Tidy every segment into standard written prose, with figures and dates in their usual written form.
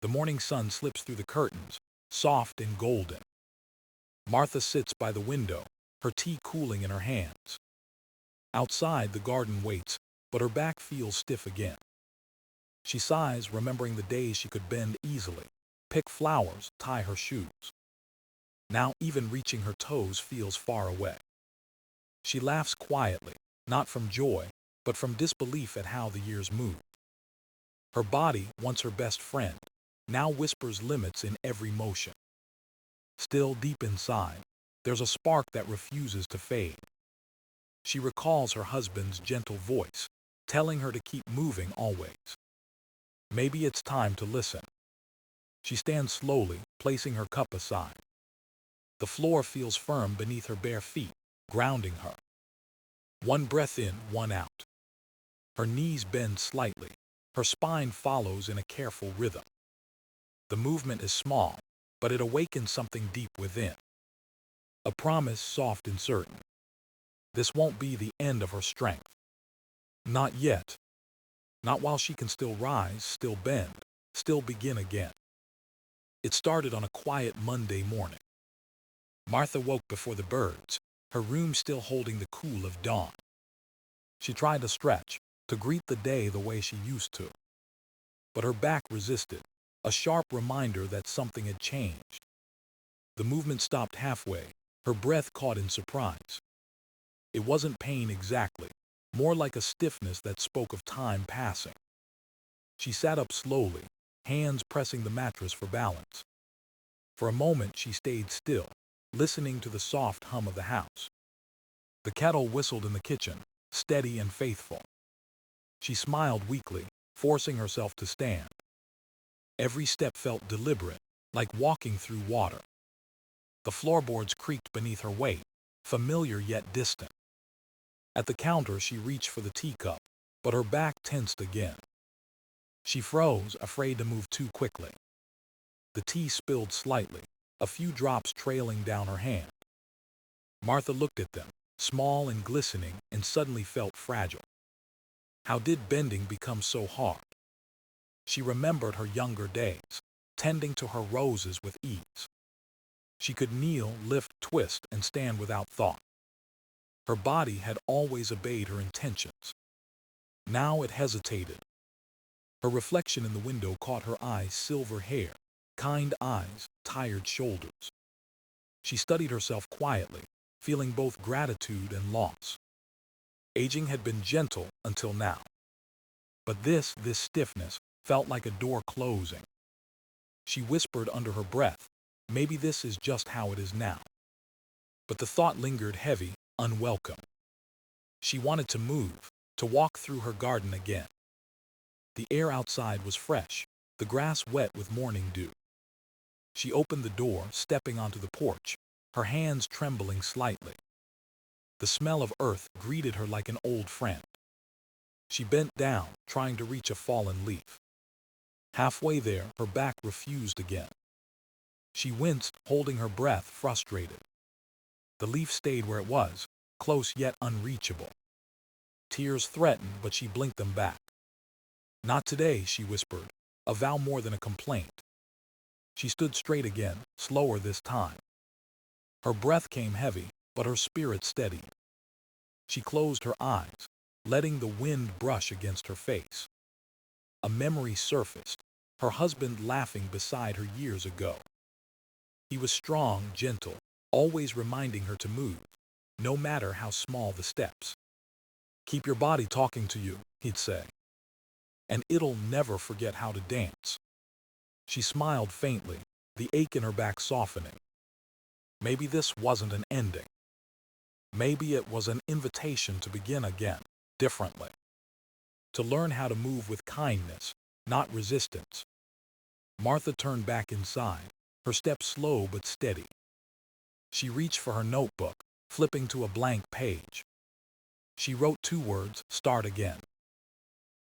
The morning sun slips through the curtains, soft and golden. Martha sits by the window, her tea cooling in her hands. Outside, the garden waits, but her back feels stiff again. She sighs, remembering the days she could bend easily, pick flowers, tie her shoes. Now even reaching her toes feels far away. She laughs quietly, not from joy, but from disbelief at how the years move. Her body, once her best friend, now whispers limits in every motion. Still deep inside, there's a spark that refuses to fade. She recalls her husband's gentle voice, telling her to keep moving always. Maybe it's time to listen. She stands slowly, placing her cup aside. The floor feels firm beneath her bare feet, grounding her. One breath in, one out. Her knees bend slightly. Her spine follows in a careful rhythm. The movement is small, but it awakens something deep within. A promise soft and certain. This won't be the end of her strength. Not yet. Not while she can still rise, still bend, still begin again. It started on a quiet Monday morning. Martha woke before the birds, her room still holding the cool of dawn. She tried to stretch, to greet the day the way she used to. But her back resisted, a sharp reminder that something had changed. The movement stopped halfway, her breath caught in surprise. It wasn't pain exactly, more like a stiffness that spoke of time passing. She sat up slowly, hands pressing the mattress for balance. For a moment she stayed still, listening to the soft hum of the house. The kettle whistled in the kitchen, steady and faithful. She smiled weakly, forcing herself to stand. Every step felt deliberate, like walking through water. The floorboards creaked beneath her weight, familiar yet distant. At the counter she reached for the teacup, but her back tensed again. She froze, afraid to move too quickly. The tea spilled slightly, a few drops trailing down her hand. Martha looked at them, small and glistening, and suddenly felt fragile. How did bending become so hard? She remembered her younger days, tending to her roses with ease. She could kneel, lift, twist, and stand without thought. Her body had always obeyed her intentions. Now it hesitated. Her reflection in the window caught her eyes, silver hair, kind eyes, tired shoulders. She studied herself quietly, feeling both gratitude and loss. Aging had been gentle until now. But this stiffness, felt like a door closing. She whispered under her breath, maybe this is just how it is now. But the thought lingered heavy, unwelcome. She wanted to move, to walk through her garden again. The air outside was fresh, the grass wet with morning dew. She opened the door, stepping onto the porch, her hands trembling slightly. The smell of earth greeted her like an old friend. She bent down, trying to reach a fallen leaf. Halfway there, her back refused again. She winced, holding her breath, frustrated. The leaf stayed where it was, close yet unreachable. Tears threatened, but she blinked them back. Not today, she whispered, a vow more than a complaint. She stood straight again, slower this time. Her breath came heavy, but her spirit steadied. She closed her eyes, letting the wind brush against her face. A memory surfaced, her husband laughing beside her years ago. He was strong, gentle, always reminding her to move, no matter how small the steps. Keep your body talking to you, he'd say. And it'll never forget how to dance. She smiled faintly, the ache in her back softening. Maybe this wasn't an ending. Maybe it was an invitation to begin again, differently. To learn how to move with kindness, not resistance. Martha turned back inside, her steps slow but steady. She reached for her notebook, flipping to a blank page. She wrote 2 words, start again.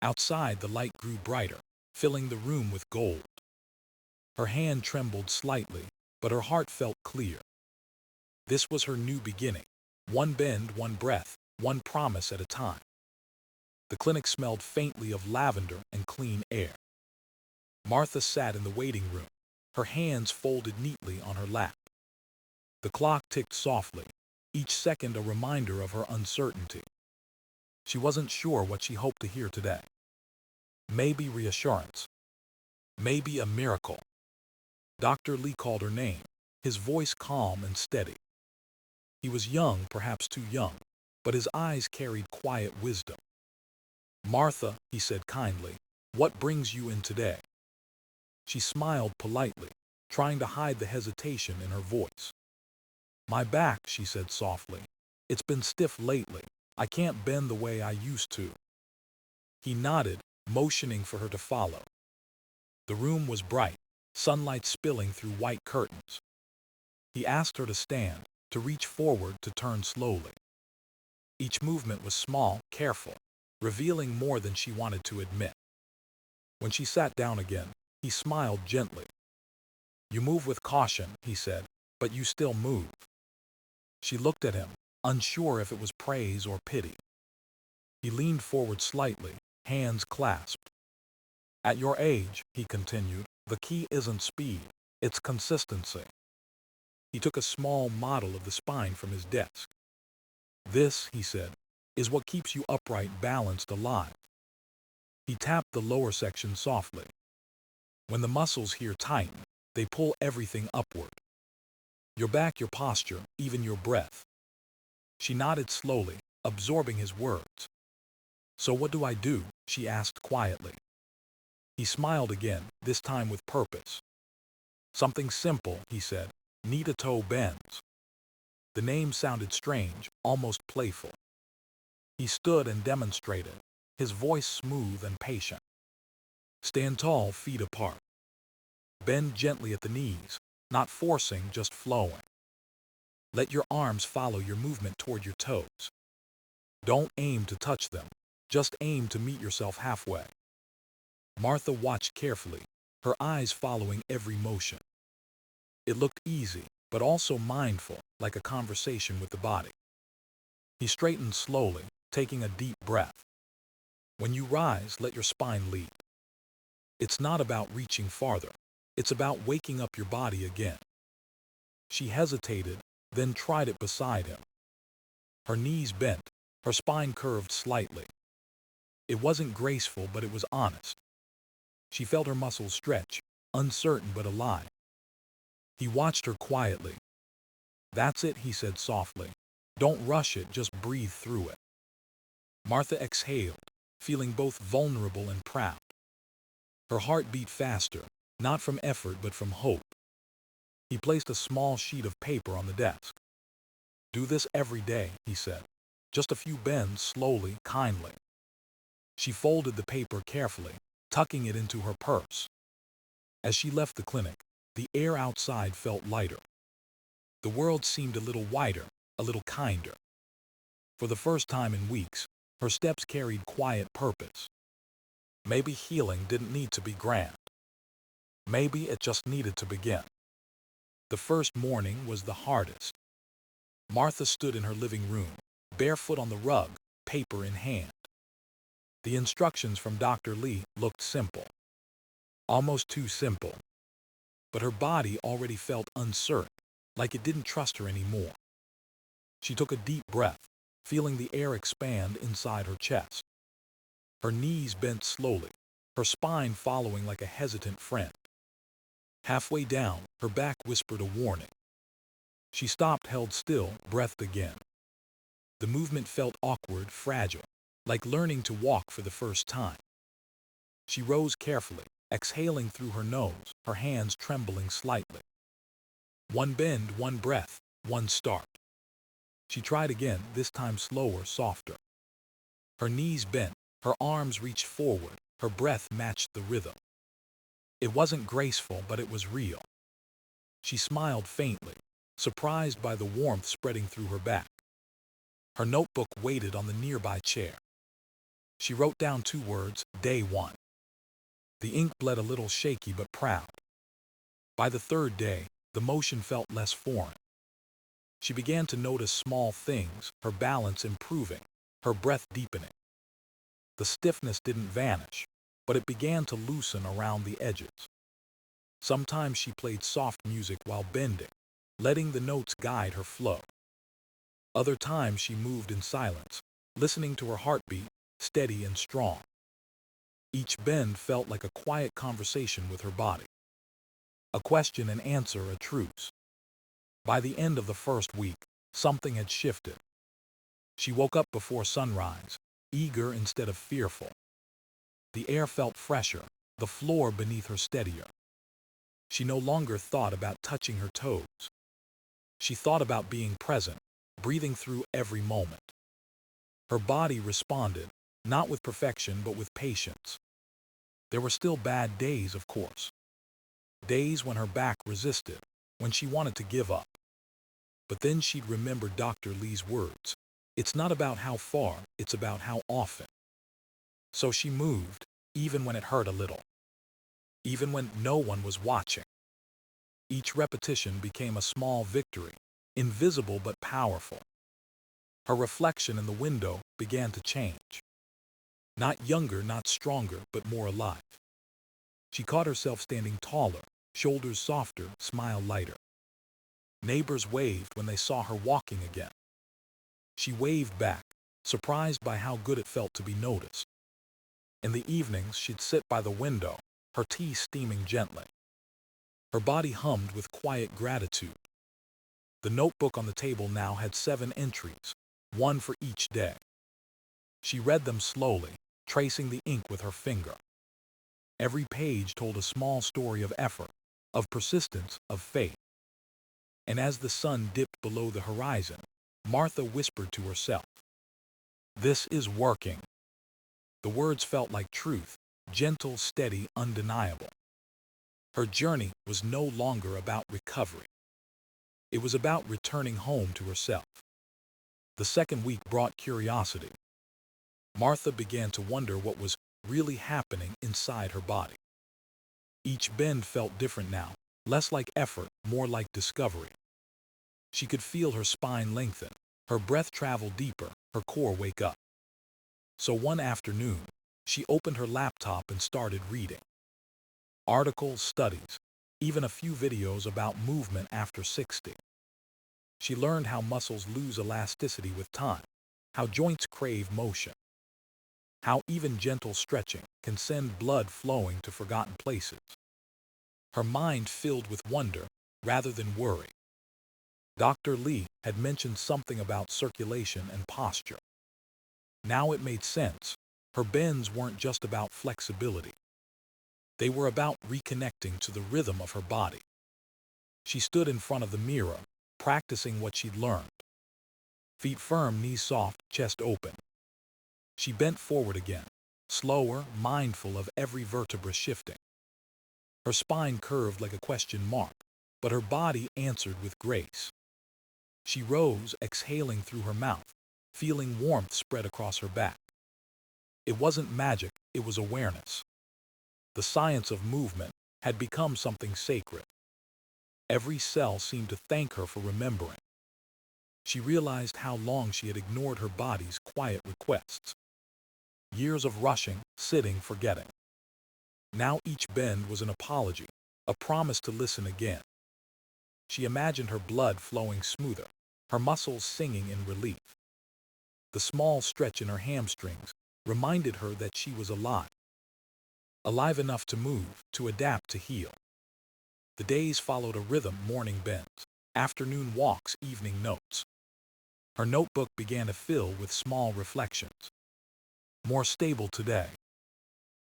Outside, the light grew brighter, filling the room with gold. Her hand trembled slightly, but her heart felt clear. This was her new beginning. One bend, one breath, one promise at a time. The clinic smelled faintly of lavender and clean air. Martha sat in the waiting room, her hands folded neatly on her lap. The clock ticked softly, each second a reminder of her uncertainty. She wasn't sure what she hoped to hear today. Maybe reassurance. Maybe a miracle. Dr. Lee called her name, his voice calm and steady. He was young, perhaps too young, but his eyes carried quiet wisdom. "Martha," he said kindly, "what brings you in today?" She smiled politely, trying to hide the hesitation in her voice. "My back," she said softly. "It's been stiff lately. I can't bend the way I used to." He nodded, motioning for her to follow. The room was bright, sunlight spilling through white curtains. He asked her to stand, to reach forward, to turn slowly. Each movement was small, careful, revealing more than she wanted to admit. When she sat down again, he smiled gently. "You move with caution," he said, "but you still move." She looked at him, unsure if it was praise or pity. He leaned forward slightly, hands clasped. "At your age," he continued, "the key isn't speed, it's consistency." He took a small model of the spine from his desk. "This," he said, "is what keeps you upright, balanced, alive." He tapped the lower section softly. "When the muscles here tighten, they pull everything upward. Your back, your posture, even your breath." She nodded slowly, absorbing his words. "So what do I do?" she asked quietly. He smiled again, this time with purpose. "Something simple," he said, "kneetotoebends." The name sounded strange, almost playful. He stood and demonstrated, his voice smooth and patient. "Stand tall, feet apart. Bend gently at the knees, not forcing, just flowing. Let your arms follow your movement toward your toes. Don't aim to touch them, just aim to meet yourself halfway." Martha watched carefully, her eyes following every motion. It looked easy, but also mindful, like a conversation with the body. He straightened slowly, taking a deep breath. "When you rise, let your spine lead. It's not about reaching farther. It's about waking up your body again." She hesitated, then tried it beside him. Her knees bent, her spine curved slightly. It wasn't graceful, but it was honest. She felt her muscles stretch, uncertain but alive. He watched her quietly. "That's it," he said softly. "Don't rush it, just breathe through it." Martha exhaled, feeling both vulnerable and proud. Her heart beat faster, not from effort but from hope. He placed a small sheet of paper on the desk. "Do this every day," he said. "Just a few bends, slowly, kindly." She folded the paper carefully, tucking it into her purse. As she left the clinic, the air outside felt lighter. The world seemed a little wider, a little kinder. For the first time in weeks, her steps carried quiet purpose. Maybe healing didn't need to be grand. Maybe it just needed to begin. The first morning was the hardest. Martha stood in her living room, barefoot on the rug, paper in hand. The instructions from Dr. Lee looked simple. Almost too simple. But her body already felt uncertain, like it didn't trust her anymore. She took a deep breath, feeling the air expand inside her chest. Her knees bent slowly, her spine following like a hesitant friend. Halfway down, her back whispered a warning. She stopped, held still, breathed again. The movement felt awkward, fragile, like learning to walk for the first time. She rose carefully, exhaling through her nose, her hands trembling slightly. One bend, one breath, one start. She tried again, this time slower, softer. Her knees bent, her arms reached forward, her breath matched the rhythm. It wasn't graceful, but it was real. She smiled faintly, surprised by the warmth spreading through her back. Her notebook waited on the nearby chair. She wrote down 2 words, day 1. The ink bled a little shaky but proud. By the 3rd day, the motion felt less foreign. She began to notice small things, her balance improving, her breath deepening. The stiffness didn't vanish, but it began to loosen around the edges. Sometimes she played soft music while bending, letting the notes guide her flow. Other times she moved in silence, listening to her heartbeat, steady and strong. Each bend felt like a quiet conversation with her body, a question and answer, a truce. By the end of the first week, something had shifted. She woke up before sunrise, eager instead of fearful. The air felt fresher, the floor beneath her steadier. She no longer thought about touching her toes. She thought about being present, breathing through every moment. Her body responded, not with perfection but with patience. There were still bad days, of course. Days when her back resisted, when she wanted to give up. But then she'd remember Dr. Lee's words. It's not about how far, it's about how often. So she moved, even when it hurt a little. Even when no one was watching. Each repetition became a small victory, invisible but powerful. Her reflection in the window began to change. Not younger, not stronger, but more alive. She caught herself standing taller, shoulders softer, smile lighter. Neighbors waved when they saw her walking again. She waved back, surprised by how good it felt to be noticed. In the evenings, she'd sit by the window, her tea steaming gently. Her body hummed with quiet gratitude. The notebook on the table now had 7 entries, one for each day. She read them slowly, tracing the ink with her finger. Every page told a small story of effort, of persistence, of faith. And as the sun dipped below the horizon, Martha whispered to herself, "This is working." The words felt like truth, gentle, steady, undeniable. Her journey was no longer about recovery. It was about returning home to herself. The second week brought curiosity. Martha began to wonder what was really happening inside her body. Each bend felt different now, less like effort, more like discovery. She could feel her spine lengthen, her breath travel deeper, her core wake up. So one afternoon, she opened her laptop and started reading. Articles, studies, even a few videos about movement after 60. She learned how muscles lose elasticity with time, how joints crave motion, how even gentle stretching can send blood flowing to forgotten places. Her mind filled with wonder rather than worry. Dr. Lee had mentioned something about circulation and posture. Now it made sense. Her bends weren't just about flexibility. They were about reconnecting to the rhythm of her body. She stood in front of the mirror, practicing what she'd learned. Feet firm, knees soft, chest open. She bent forward again, slower, mindful of every vertebra shifting. Her spine curved like a question mark, but her body answered with grace. She rose, exhaling through her mouth, feeling warmth spread across her back. It wasn't magic, it was awareness. The science of movement had become something sacred. Every cell seemed to thank her for remembering. She realized how long she had ignored her body's quiet requests. Years of rushing, sitting, forgetting. Now each bend was an apology, a promise to listen again. She imagined her blood flowing smoother, her muscles singing in relief. The small stretch in her hamstrings reminded her that she was alive. Alive enough to move, to adapt, to heal. The days followed a rhythm: morning bends, afternoon walks, evening notes. Her notebook began to fill with small reflections. More stable today.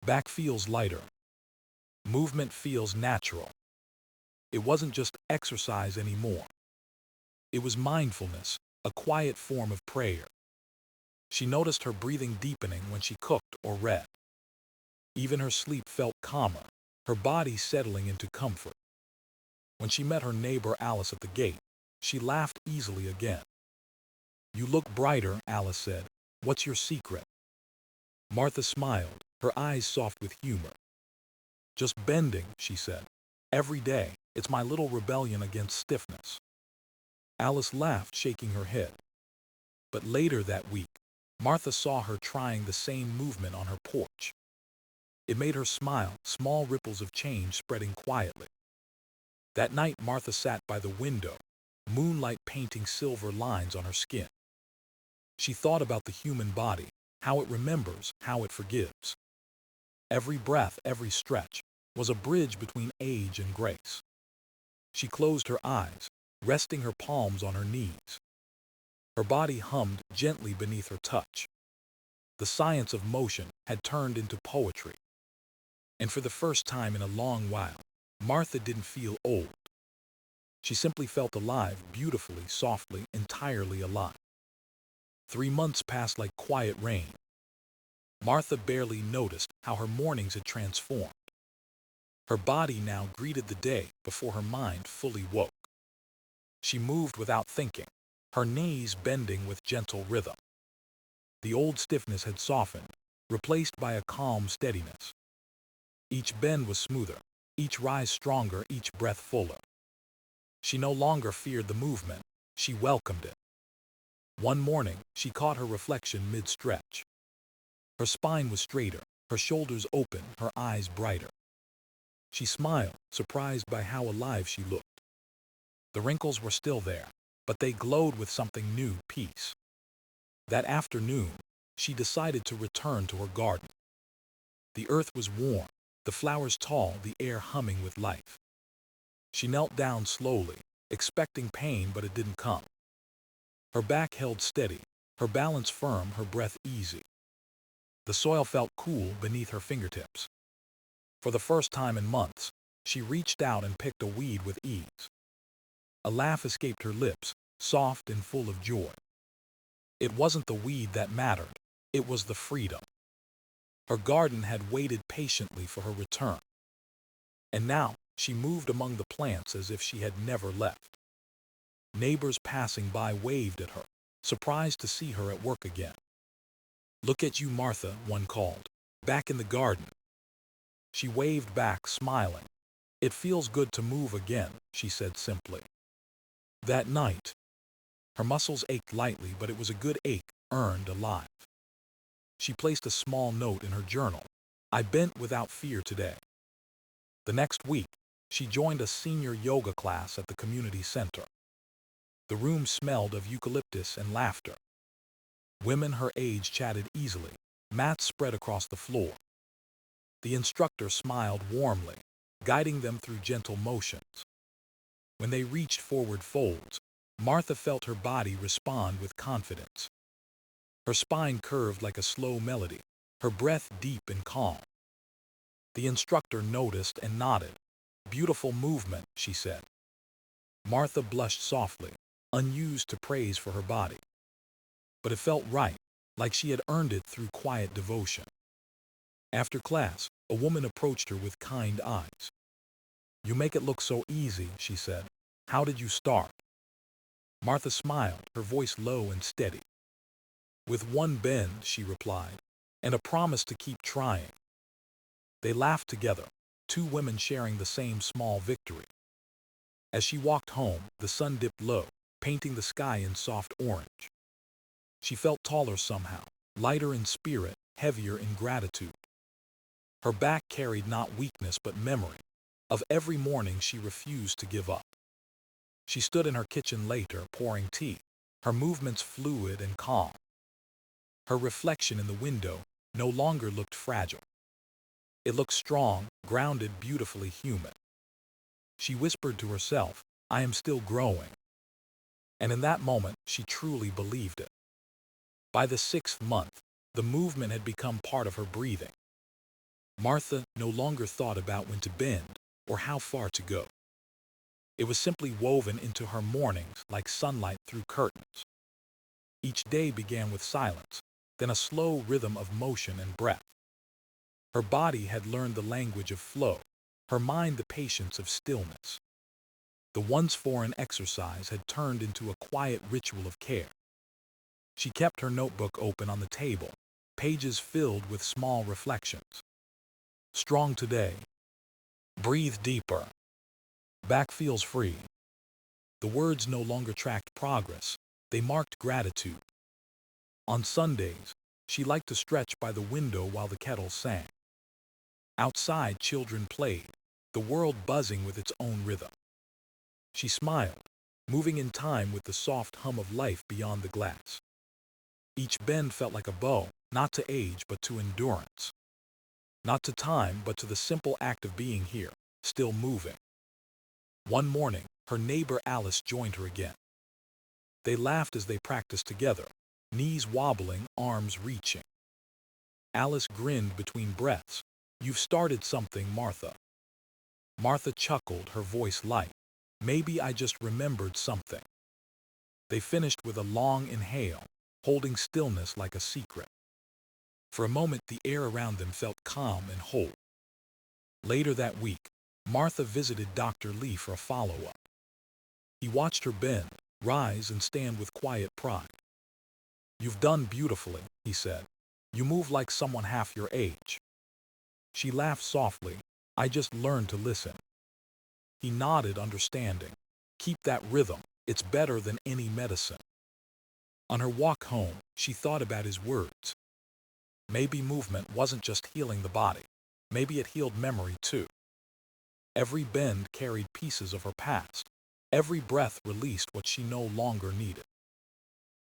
Back feels lighter. Movement feels natural. It wasn't just exercise anymore. It was mindfulness, a quiet form of prayer. She noticed her breathing deepening when she cooked or read. Even her sleep felt calmer, her body settling into comfort. When she met her neighbor Alice at the gate, she laughed easily again. "You look brighter," Alice said. "What's your secret?" Martha smiled, her eyes soft with humor. "Just bending," she said. "Every day, it's my little rebellion against stiffness." Alice laughed, shaking her head. But later that week, Martha saw her trying the same movement on her porch. It made her smile, small ripples of change spreading quietly. That night, Martha sat by the window, moonlight painting silver lines on her skin. She thought about the human body, how it remembers, how it forgives. Every breath, every stretch, was a bridge between age and grace. She closed her eyes, resting her palms on her knees. Her body hummed gently beneath her touch. The science of motion had turned into poetry. And for the first time in a long while, Martha didn't feel old. She simply felt alive, beautifully, softly, entirely alive. 3 months passed like quiet rain. Martha barely noticed how her mornings had transformed. Her body now greeted the day before her mind fully woke. She moved without thinking, her knees bending with gentle rhythm. The old stiffness had softened, replaced by a calm steadiness. Each bend was smoother, each rise stronger, each breath fuller. She no longer feared the movement, she welcomed it. One morning, she caught her reflection mid-stretch. Her spine was straighter, her shoulders open, her eyes brighter. She smiled, surprised by how alive she looked. The wrinkles were still there, but they glowed with something new, peace. That afternoon, she decided to return to her garden. The earth was warm, the flowers tall, the air humming with life. She knelt down slowly, expecting pain, but it didn't come. Her back held steady, her balance firm, her breath easy. The soil felt cool beneath her fingertips. For the first time in months, she reached out and picked a weed with ease. A laugh escaped her lips, soft and full of joy. It wasn't the weed that mattered, it was the freedom. Her garden had waited patiently for her return. And now, she moved among the plants as if she had never left. Neighbors passing by waved at her, surprised to see her at work again. "Look at you, Martha," one called. "Back in the garden." She waved back, smiling. "It feels good to move again," she said simply. That night, her muscles ached lightly, but it was a good ache, earned alive. She placed a small note in her journal. "I bent without fear today." The next week, she joined a senior yoga class at the community center. The room smelled of eucalyptus and laughter. Women her age chatted easily, mats spread across the floor. The instructor smiled warmly, guiding them through gentle motions. When they reached forward folds, Martha felt her body respond with confidence. Her spine curved like a slow melody, her breath deep and calm. The instructor noticed and nodded. "Beautiful movement," she said. Martha blushed softly, unused to praise for her body. But it felt right, like she had earned it through quiet devotion. After class, a woman approached her with kind eyes. "You make it look so easy," she said. "How did you start?" Martha smiled, her voice low and steady. "With one bend," she replied, "and a promise to keep trying." They laughed together, two women sharing the same small victory. As she walked home, the sun dipped low, painting the sky in soft orange. She felt taller somehow, lighter in spirit, heavier in gratitude. Her back carried not weakness but memory of every morning she refused to give up. She stood in her kitchen later, pouring tea, her movements fluid and calm. Her reflection in the window no longer looked fragile. It looked strong, grounded, beautifully human. She whispered to herself, "I am still growing." And in that moment, she truly believed it. By the 6th month, the movement had become part of her breathing. Martha no longer thought about when to bend or how far to go. It was simply woven into her mornings like sunlight through curtains. Each day began with silence, then a slow rhythm of motion and breath. Her body had learned the language of flow, her mind the patience of stillness. The once foreign exercise had turned into a quiet ritual of care. She kept her notebook open on the table, pages filled with small reflections. Strong today. Breathe deeper. Back feels free. The words no longer tracked progress, they marked gratitude. On Sundays, she liked to stretch by the window while the kettle sang. Outside, children played, the world buzzing with its own rhythm. She smiled, moving in time with the soft hum of life beyond the glass. Each bend felt like a bow, not to age but to endurance. Not to time but to the simple act of being here, still moving. One morning, her neighbor Alice joined her again. They laughed as they practiced together, knees wobbling, arms reaching. Alice grinned between breaths. "You've started something, Martha." Martha chuckled, her voice light. "Maybe I just remembered something." They finished with a long inhale, holding stillness like a secret. For a moment, the air around them felt calm and whole. Later that week, Martha visited Dr. Lee for a follow-up. He watched her bend, rise, and stand with quiet pride. "You've done beautifully," he said. "You move like someone half your age." She laughed softly. "I just learned to listen." He nodded, understanding. "Keep that rhythm. It's better than any medicine." On her walk home, she thought about his words. Maybe movement wasn't just healing the body. Maybe it healed memory too. Every bend carried pieces of her past. Every breath released what she no longer needed.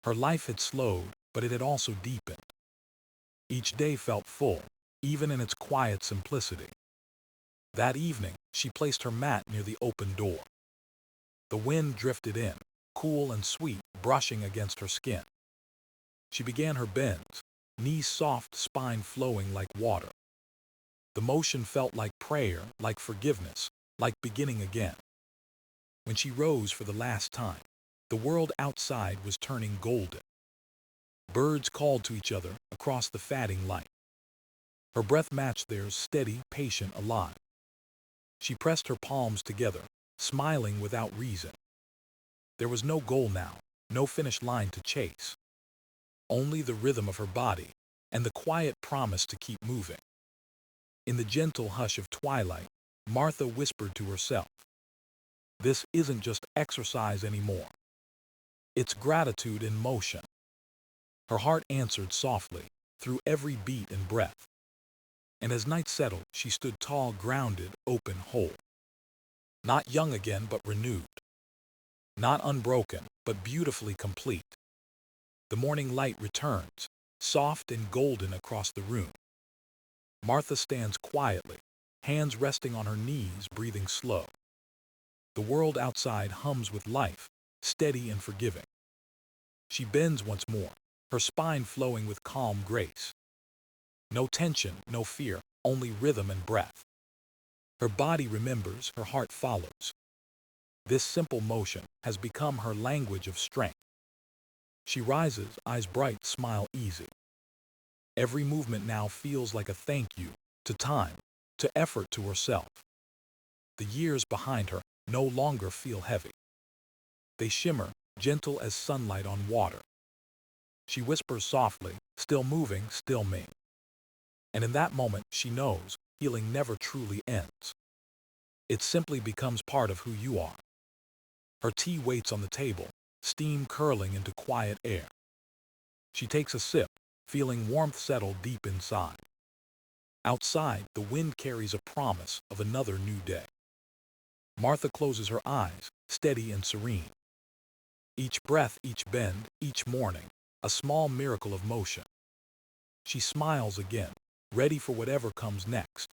Her life had slowed, but it had also deepened. Each day felt full, even in its quiet simplicity. That evening, she placed her mat near the open door. The wind drifted in, cool and sweet, brushing against her skin. She began her bends, knees soft, spine flowing like water. The motion felt like prayer, like forgiveness, like beginning again. When she rose for the last time, the world outside was turning golden. Birds called to each other across the fading light. Her breath matched theirs, steady, patient, alive. She pressed her palms together, smiling without reason. There was no goal now, no finish line to chase. Only the rhythm of her body and the quiet promise to keep moving. In the gentle hush of twilight, Martha whispered to herself, "This isn't just exercise anymore. It's gratitude in motion." Her heart answered softly, through every beat and breath. And as night settled, she stood tall, grounded, open, whole. Not young again, but renewed. Not unbroken, but beautifully complete. The morning light returns, soft and golden across the room. Martha stands quietly, hands resting on her knees, breathing slow. The world outside hums with life, steady and forgiving. She bends once more, her spine flowing with calm grace. No tension, no fear, only rhythm and breath. Her body remembers, her heart follows. This simple motion has become her language of strength. She rises, eyes bright, smile easy. Every movement now feels like a thank you to time, to effort, to herself. The years behind her no longer feel heavy. They shimmer, gentle as sunlight on water. She whispers softly, "Still moving, still me." And in that moment, she knows healing never truly ends. It simply becomes part of who you are. Her tea waits on the table, steam curling into quiet air. She takes a sip, feeling warmth settle deep inside. Outside, the wind carries a promise of another new day. Martha closes her eyes, steady and serene. Each breath, each bend, each morning, a small miracle of motion. She smiles again, ready for whatever comes next.